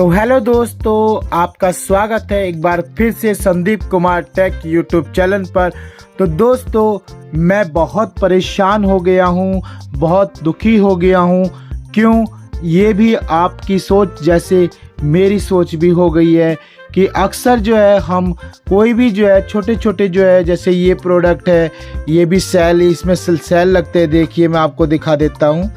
तो हेलो दोस्तों, आपका स्वागत है एक बार फिर से Sandeep Kumar take YouTube channel पर। तो दोस्तों, मैं बहुत परेशान हो गया हूँ, बहुत दुखी हो गया हूँ। क्यों? ये भी आपकी सोच जैसे मेरी सोच भी हो गई है कि अक्सर जो है हम कोई भी जो है छोटे छोटे जो है, जैसे ये प्रोडक्ट है, ये भी सेल, इसमें सेल लगते हैं। देखिए मैं आपको दिखा देता हूँ।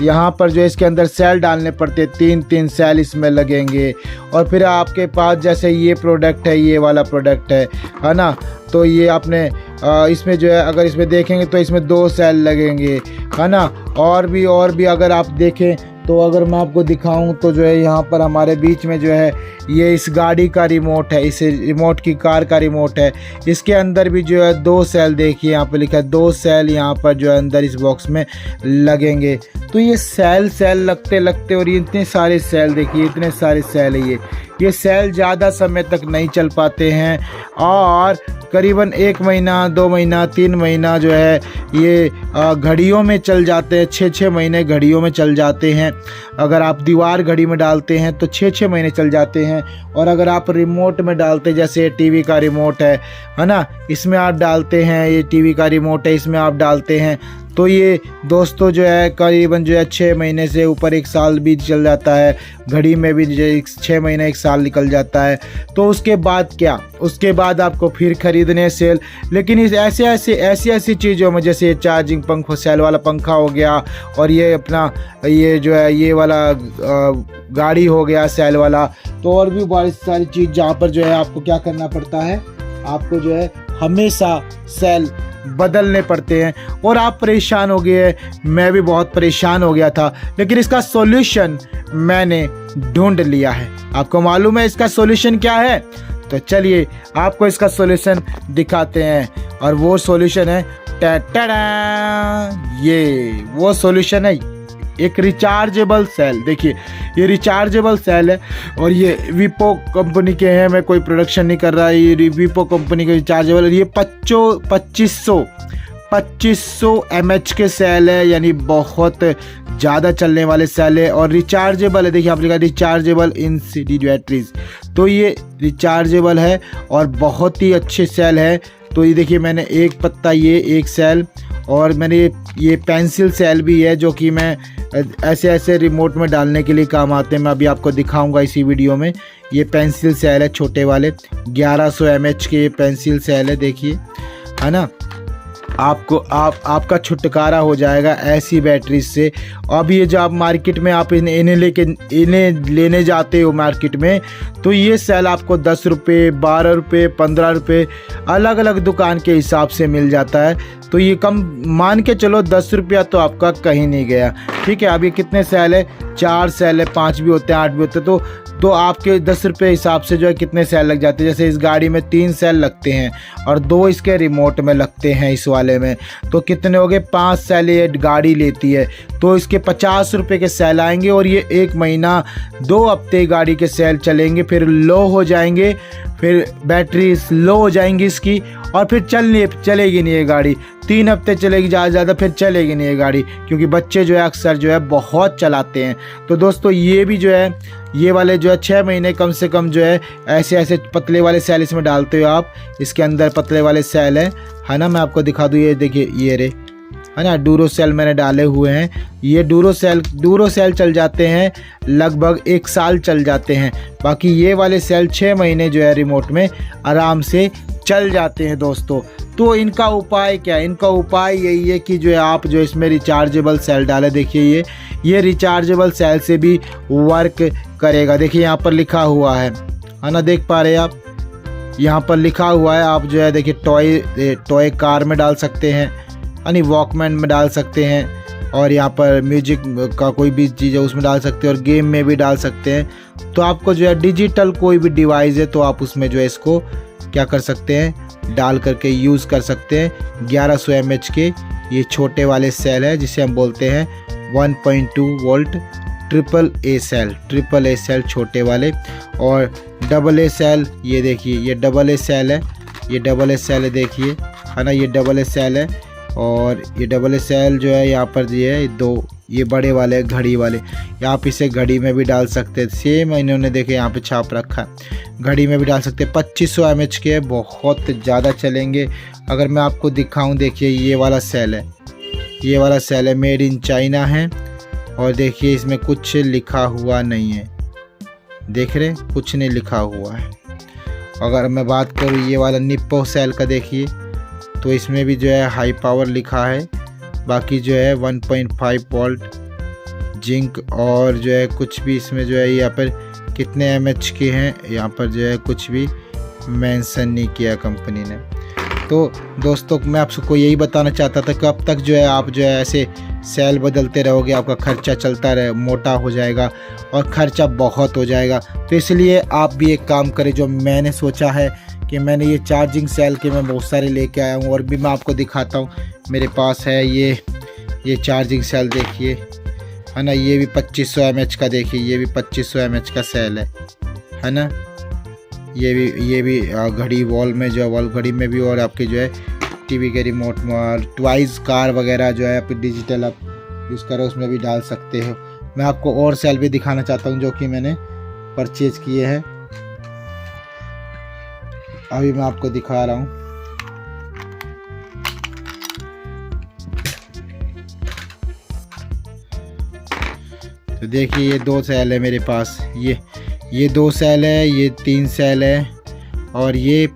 यहाँ पर जो है इसके अंदर सेल डालने पड़ते, तीन सेल इसमें लगेंगे। और फिर आपके पास जैसे ये प्रोडक्ट है, ये वाला प्रोडक्ट है ना, तो ये आपने इसमें जो है अगर इसमें देखेंगे तो इसमें 2 सेल लगेंगे, है ना। और भी अगर आप देखें तो अगर मैं आपको दिखाऊं तो जो है यहाँ पर हमारे बीच में जो है ये इस गाड़ी का रिमोट है, इस रिमोट की कार का रिमोट है। इसके अंदर भी जो है 2 सेल, देखिए यहाँ पे लिखा है 2 सेल यहाँ पर जो है अंदर इस बॉक्स में लगेंगे। तो ये सेल लगते और ये इतने सारे सेल, देखिए इतने सारे सेल है। ये सेल ज़्यादा समय तक नहीं चल पाते हैं और करीबन 1 महीना, 2 महीना, 3 महीना जो है ये घड़ियों में चल जाते हैं। 6 महीने घड़ियों में चल जाते हैं। अगर आप दीवार घड़ी में डालते हैं तो 6 महीने चल जाते हैं। और अगर आप रिमोट में डालते, जैसे टीवी का रिमोट है ना, इसमें आप डालते हैं, ये टीवी का रिमोट है, इसमें आप डालते हैं तो ये दोस्तों जो है करीबन जो है 6 महीने से ऊपर 1 साल भी चल जाता है। घड़ी में भी जो 6 महीने 1 साल निकल जाता है। तो उसके बाद क्या, उसके बाद आपको फिर खरीदने सेल। लेकिन इस ऐसी चीज़ों में, जैसे चार्जिंग पंखा, सेल वाला पंखा हो गया, और ये अपना ये जो है ये वाला गाड़ी हो गया सेल वाला, तो और भी बहुत सारी चीज़ जहाँ पर जो है आपको क्या करना पड़ता है, आपको जो है हमेशा सेल बदलने पड़ते हैं। और आप परेशान हो गए, मैं भी बहुत परेशान हो गया था। लेकिन इसका सॉल्यूशन मैंने ढूंढ लिया है। आपको मालूम है इसका सॉल्यूशन क्या है? तो चलिए आपको इसका सॉल्यूशन दिखाते हैं। और वो सॉल्यूशन है, ये वो सॉल्यूशन है, एक रिचार्जेबल सेल। देखिए ये रिचार्जेबल सेल है और ये वीपो कंपनी के हैं। मैं कोई प्रोडक्शन नहीं कर रहा, ये वीपो कंपनी के रिचार्जेबल। ये 2500 mAh के सेल है, यानी बहुत ज़्यादा चलने वाले सेल है और रिचार्जेबल है। देखिए आप लिखा रिचार्जेबल इन सिटी बैटरीज, तो ये रिचार्जेबल है और बहुत ही अच्छे सेल है। तो ये देखिए मैंने एक पत्ता, ये एक सेल, और मैंने ये पेंसिल सेल भी है जो कि मैं ऐसे रिमोट में डालने के लिए काम आते हैं। मैं अभी आपको दिखाऊंगा इसी वीडियो में। ये पेंसिल सेल है छोटे वाले, 1100 mAh के पेंसिल सेल है, देखिए, है ना। आपका छुटकारा हो जाएगा ऐसी बैटरी से। अब ये जो आप मार्केट में आप इन्हें लेने जाते हो मार्केट में, तो ये सेल आपको 10 रुपये, 12 रुपये, 15 रुपये अलग अलग दुकान के हिसाब से मिल जाता है। तो ये कम मान के चलो 10 रुपया तो आपका कहीं नहीं गया। ठीक है, अब ये कितने सेल है? 4 सेल है, 5 भी होते हैं, 8 भी होते हैं। तो आपके 10 रुपये हिसाब से जो है कितने सेल लग जाते हैं। जैसे इस गाड़ी में 3 सेल लगते हैं और 2 इसके रिमोट में लगते हैं इस वाले में, तो कितने हो गए? 5 सेल ये गाड़ी लेती है, तो इसके 50 रुपये के सेल आएंगे। और ये 1 महीना 2 हफ्ते गाड़ी के सेल चलेंगे, फिर लो हो जाएंगे, फिर बैटरी स्लो हो जाएंगी इसकी, और फिर चलेगी नहीं ये गाड़ी। 3 हफ्ते चलेगी ज़्यादा से ज़्यादा, फिर चलेगी नहीं ये गाड़ी, क्योंकि बच्चे जो है अक्सर जो है बहुत चलाते हैं। तो दोस्तों ये भी जो है, ये वाले जो है 6 महीने कम से कम जो है ऐसे पतले वाले सेल इसमें डालते हो आप। इसके अंदर पतले वाले सेल है ना, मैं आपको दिखा दूँ। ये देखिए, ये रे, है ना, डूरो सेल मैंने डाले हुए हैं। ये डूरो सेल चल जाते हैं, लगभग 1 साल चल जाते हैं। बाकी ये वाले सेल 6 महीने जो है रिमोट में आराम से चल जाते हैं दोस्तों। तो इनका उपाय क्या है? इनका उपाय यही है कि जो है आप जो इसमें रिचार्जेबल सेल डालें। देखिए ये रिचार्जेबल सेल से भी वर्क करेगा। देखिए यहाँ पर लिखा हुआ है ना, देख पा रहे हैं आप, यहाँ पर लिखा हुआ है। आप जो है देखिए टॉय कार में डाल सकते हैं, यानी वॉकमैन में डाल सकते हैं, और यहाँ पर म्यूजिक का कोई भी चीज़ है उसमें डाल सकते हैं, और गेम में भी डाल सकते हैं। तो आपको जो है डिजिटल कोई भी डिवाइस है तो आप उसमें जो है इसको क्या कर सकते हैं, डाल करके यूज़ कर सकते हैं। 1100 mAh के ये छोटे वाले सेल है, जिसे हम बोलते हैं 1.2 वोल्ट ट्रिपल ए सेल छोटे वाले। और डबल ए सेल, ये देखिए ये डबल ए सेल है, ये डबल ए सेल है, देखिए, है ना, ये डबल ए सेल है। और ये डबल ए सेल जो है यहाँ पर ये है ये बड़े वाले घड़ी वाले, या आप इसे घड़ी में भी डाल सकते हैं। सेम इन्होंने देखे यहाँ पे छाप रखा है, घड़ी में भी डाल सकते हैं। 2500 mAh के बहुत ज़्यादा चलेंगे। अगर मैं आपको दिखाऊं, देखिए ये वाला सेल है, ये वाला सेल है, मेड इन चाइना है। और देखिए इसमें कुछ लिखा हुआ नहीं है, देख रहे कुछ नहीं लिखा हुआ है। अगर मैं बात करूँ ये वाला निप्पो सेल का, देखिए तो इसमें भी जो है हाई पावर लिखा है, बाकी जो है 1.5 वोल्ट जिंक, और जो है कुछ भी इसमें जो है यहाँ पर कितने mAh के हैं यहाँ पर जो है कुछ भी मेंशन नहीं किया कंपनी ने। तो दोस्तों मैं आपको यही बताना चाहता था कि अब तक जो है आप जो है ऐसे सेल बदलते रहोगे, आपका खर्चा चलता रहे, मोटा हो जाएगा और खर्चा बहुत हो जाएगा। तो इसलिए आप भी एक काम करें, जो मैंने सोचा है कि मैंने ये चार्जिंग सेल के मैं बहुत सारे लेके आया हूँ, और भी मैं आपको दिखाता हूँ। मेरे पास है ये चार्जिंग सेल, देखिए है ना, ये भी 2500 mAh का, देखिए ये भी 2500 mAh का सेल है ना। ये भी घड़ी वॉल में जो है, वॉल घड़ी में भी, और आपके जो है टीवी के रिमोट में, टॉयज़ कार वगैरह जो है आप डिजिटल आप यूज़ करो उसमें भी डाल सकते हो। मैं आपको और सेल भी दिखाना चाहता हूँ जो कि मैंने परचेज किए हैं, अभी मैं आपको दिखा रहा हूँ। तो देखिए ये 2 सेल है मेरे पास, ये 2 सेल है, ये 3 सेल है, और ये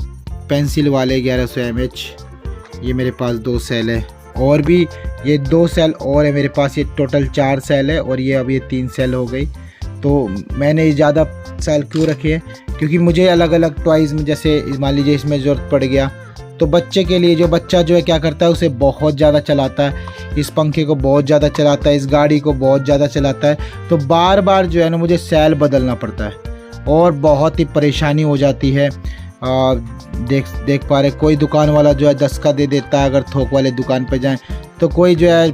पेंसिल वाले 1100 mAh, ये मेरे पास 2 सेल है। और भी ये 2 सेल और है मेरे पास, ये टोटल 4 सेल है, और ये अब ये 3 सेल हो गई। तो मैंने ज़्यादा सेल क्यों रखे हैं, क्योंकि मुझे अलग अलग टॉयज़ में, जैसे मान लीजिए इसमें ज़रूरत पड़ गया, तो बच्चे के लिए, जो बच्चा जो है क्या करता है उसे बहुत ज़्यादा चलाता है, इस पंखे को बहुत ज़्यादा चलाता है, इस गाड़ी को बहुत ज़्यादा चलाता है, तो बार बार जो है ना मुझे सेल बदलना पड़ता है और बहुत ही परेशानी हो जाती है। देख पा रहे, कोई दुकान वाला जो है 10 का दे देता है, अगर थोक वाले दुकान पर जाएं, तो कोई जो है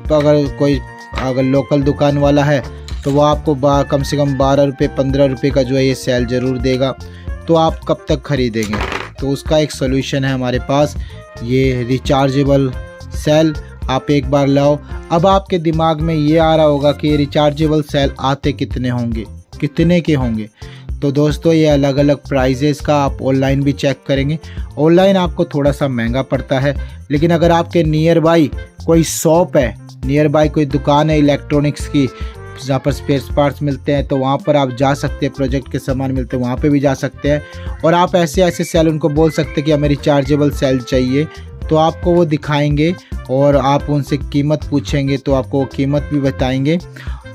अगर लोकल दुकान वाला है तो वो आपको कम से कम 12 रुपये 15 रुपये का जो है ये सेल ज़रूर देगा। तो आप कब तक ख़रीदेंगे? तो उसका एक सोल्यूशन है हमारे पास, ये रिचार्जेबल सेल आप एक बार लाओ। अब आपके दिमाग में ये आ रहा होगा कि रिचार्जेबल सेल आते कितने होंगे, कितने के होंगे। तो दोस्तों ये अलग अलग प्राइजेस का आप ऑनलाइन भी चेक करेंगे, ऑनलाइन आपको थोड़ा सा महंगा पड़ता है, लेकिन अगर आपके नियर बाई कोई शॉप है, नियर बाई कोई दुकान है इलेक्ट्रॉनिक्स की जहाँ पर स्पेयर पार्ट्स मिलते हैं, तो वहाँ पर आप जा सकते हैं, प्रोजेक्ट के सामान मिलते हैं वहाँ पे भी जा सकते हैं। और आप ऐसे सेल उनको बोल सकते हैं कि हमें रिचार्जेबल सेल चाहिए, तो आपको वो दिखाएंगे और आप उनसे कीमत पूछेंगे तो आपको वो कीमत भी बताएंगे।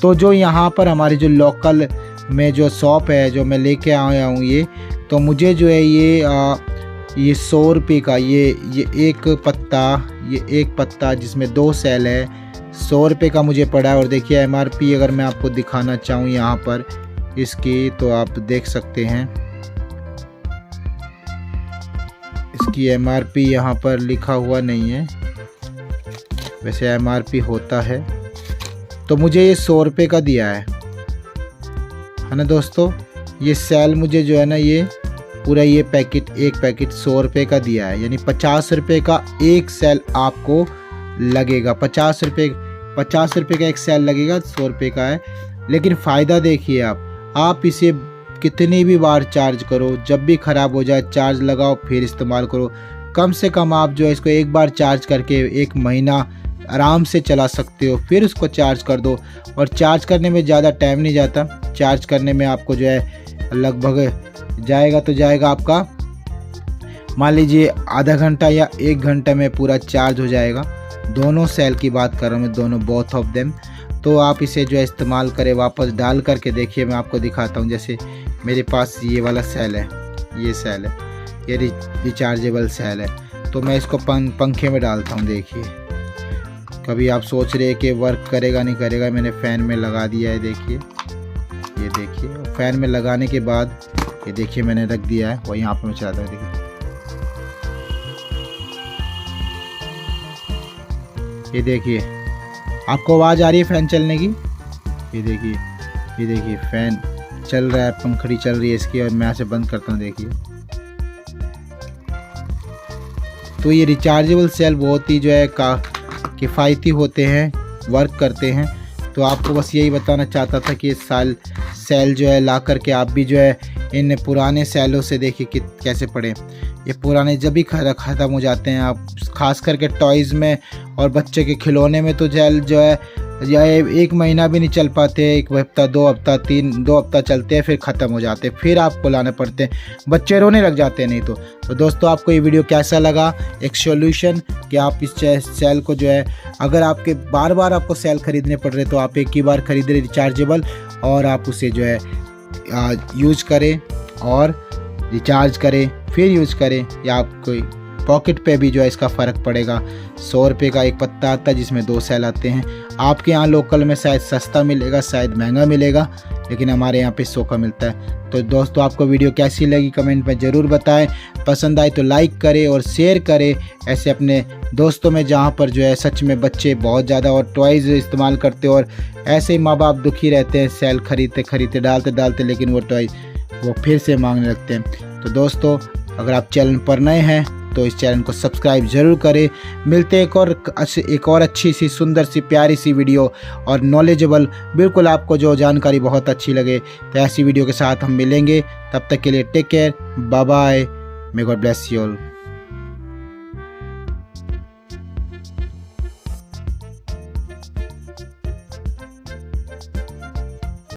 तो जो यहाँ पर हमारे जो लोकल में जो शॉप है जो मैं लेके आया हूँ ये, तो मुझे जो है ये 100 रुपये का ये एक पत्ता जिसमें 2 सेल है, 100 रुपये का मुझे पड़ा है। और देखिए MRP अगर मैं आपको दिखाना चाहूँ यहाँ पर इसकी, तो आप देख सकते हैं इसकी MRP यहाँ पर लिखा हुआ नहीं है, वैसे MRP होता है। तो मुझे ये 100 रुपये का दिया है ना दोस्तों। ये सेल मुझे जो है ना ये पूरा ये पैकेट, एक पैकेट 100 रुपये का दिया है, यानी 50 रुपये का एक सेल आपको लगेगा। 50 रुपये का एक सेल लगेगा, 100 रुपये का है। लेकिन फ़ायदा देखिए आप इसे कितनी भी बार चार्ज करो, जब भी ख़राब हो जाए चार्ज लगाओ फिर इस्तेमाल करो। कम से कम आप जो है इसको एक बार चार्ज करके 1 महीना आराम से चला सकते हो, फिर उसको चार्ज कर दो। और चार्ज करने में ज़्यादा टाइम नहीं जाता, चार्ज करने में आपको जो है लगभग जाएगा आपका, मान लीजिए आधा घंटा या 1 घंटे में पूरा चार्ज हो जाएगा। दोनों सेल की बात कर रहा हूँ मैं, दोनों बोथ ऑफ देम। तो आप इसे जो है इस्तेमाल करें, वापस डाल करके देखिए, मैं आपको दिखाता हूँ। जैसे मेरे पास ये वाला सेल है, ये सेल है, ये रिचार्जेबल सेल है। तो मैं इसको पंखे में डालता हूँ। देखिए कभी आप सोच रहे हैं कि वर्क करेगा नहीं करेगा, मैंने फ़ैन में लगा दिया है। देखिए ये देखिए, फ़ैन में लगाने के बाद ये देखिए मैंने रख दिया है, और यहाँ पर मैं चलाता हूँ। देखिए ये देखिए, आपको आवाज़ आ रही है फ़ैन चलने की? ये देखिए फ़ैन चल रहा है, पंखड़ी चल रही है इसकी, और मैं यहाँ से बंद करता हूँ। देखिए तो ये रिचार्जेबल सेल बहुत ही जो है किफ़ायती होते हैं, वर्क करते हैं। तो आपको बस यही बताना चाहता था कि इस साल सेल जो है ला करके आप भी जो है इन पुराने सेलों से देखिए कि कैसे पड़े। ये पुराने जब भी ख़त्म हो जाते हैं, आप खास करके टॉयज़ में और बच्चे के खिलौने में तो जेल जो है या 1 महीना भी नहीं चल पाते, 1 हफ्ता 2 हफ्ता 2 हफ्ता चलते हैं, फिर ख़त्म हो जाते हैं, फिर आपको लाने पड़ते हैं, बच्चे रोने लग जाते हैं नहीं तो दोस्तों आपको ये वीडियो कैसा लगा? एक सॉल्यूशन कि आप इस सेल को जो है, अगर आपके बार बार आपको सेल ख़रीदने पड़ रहे तो आप एक ही बार ख़रीदें रिचार्जेबल, और आप उसे जो है यूज करें और रिचार्ज करें, फिर यूज़ करें, या आप कोई पॉकेट पे भी जो है इसका फ़र्क पड़ेगा। 100 रुपये का एक पत्ता आता है जिसमें 2 सेल आते हैं। आपके यहाँ लोकल में शायद सस्ता मिलेगा, शायद महंगा मिलेगा, लेकिन हमारे यहाँ पे 100 का मिलता है। तो दोस्तों आपको वीडियो कैसी लगी कमेंट में ज़रूर बताएं। पसंद आए तो लाइक करें और शेयर करें ऐसे अपने दोस्तों में, जहाँ पर जो है सच में बच्चे बहुत ज़्यादा और टॉयज़ इस्तेमाल करते और ऐसे ही माँ बाप दुखी रहते हैं, सेल खरीदते डालते लेकिन वो टॉय वो फिर से मांगने लगते हैं। तो दोस्तों अगर आप चैनल पर नए हैं तो इस चैनल को सब्सक्राइब ज़रूर करें। मिलते एक और अच्छी सी सुंदर सी प्यारी सी वीडियो और नॉलेजेबल, बिल्कुल आपको जो जानकारी बहुत अच्छी लगे तो ऐसी वीडियो के साथ हम मिलेंगे। तब तक के लिए take care, bye bye, may God bless you all.